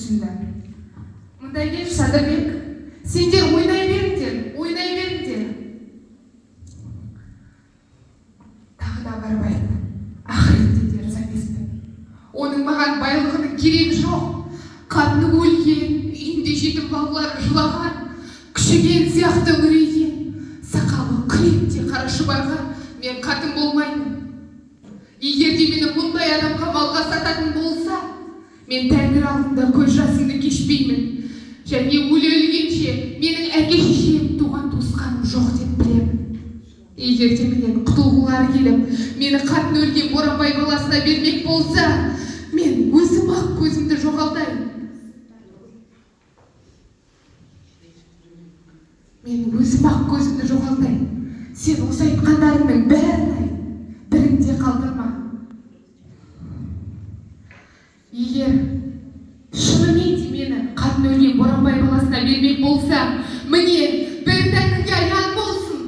күрсінді. Мындай келші Садырбек, сендер ойнай беріңдер. Тағы да барып айтты, ақыретте де риза емеспін. Оның маған байлығының керегі жоқ. Қатыны өлген, үйінде жетім балалары жылаған, күшіген сияқты үрейген, сақалы күректей қара шұбарға мен қатын болмаймын. Егер де мені мұндай адамға малға сататын болса, мен Тәңір алдында көз жасымды кешпеймін. Және өлгенше менің әке-шешем, туған-туысқаным жоқ деп білемін. Егер де менен құтылғылары келіп, мені қатын өлген Боранбай баласына бермек болса, мен өзім ақ көзімді жоғалтайын. Сен осы айтқандарыңның бәрін айт, бірінде қалдырма. Егер шынымен де мені қатын өлген Боранбай баласына бермек болса, міне бір Тәңірге аян болсын.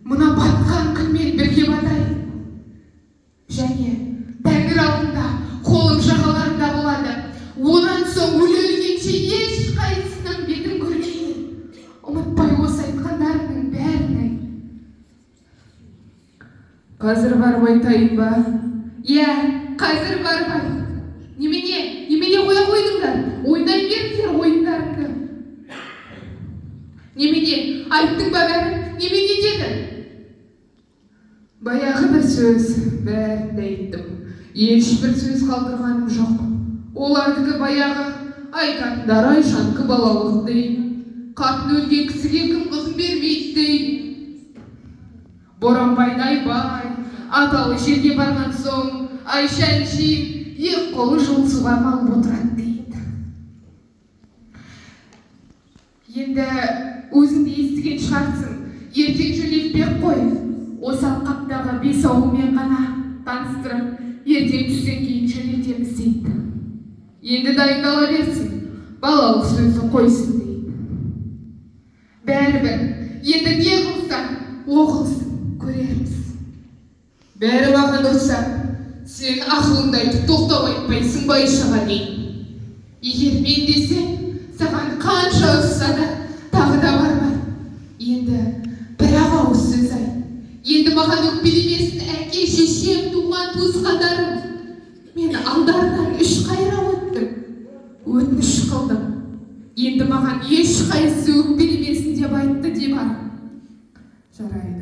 Мына батқан күнмен бірге батайын. Және Тәңір алдында қолым жағаларында болады. Онан соң өлгенше ешқайсының бетін көрмеймін. Ұмытпай осы айтқандарыңның бәрін айт. Қазір барып айтайын ба? Иә, қазір барып айт. Немене қоя қойдыңдар? Ойнай беріңдер ойындарыңды. Немене айттың ба бәрін? Немене деді? Баяғы бір сөз, бәрін айттым. Ешбір сөз қалдырғаным жоқ. Олардікі баяғы, айтатындар Айшанқы балалық дейін. Қатын өлген кісіге кім қызын бермейді дейін. Боранбайды Айбай, аталы жерге барған соң, Айша әншейін ек қолы жылсуға малып отырады дейді. Енді өзіңді естіген шығарсың, ертең жөнелтпек қой. Осы алқаптағы 5 ауылмен ғана таныстырып, ертең түстен кейін жөнелтеміз дейді. Енді дайындала берсін, балалық сөзді қойсын дейді. Бәрібір, енді не қылса, оқылсын, көрерміз. Бәрі маған ұрса, сен ақылыңды айтып тоқтау айтпайсың ба Айшаға дейін. Егер мен десем, саған қанша ұрса да тағы да бармай. Енді бір-ақ ауыз сөз айт. Енді маған өкпелемесін әке-шешем, туған-туысқандарым. Мен алдарынан 3 қайра өттім, өтініш қылдым. Енді маған ешқайсысы өкпелемесін деп айтты де бар. Жарайды.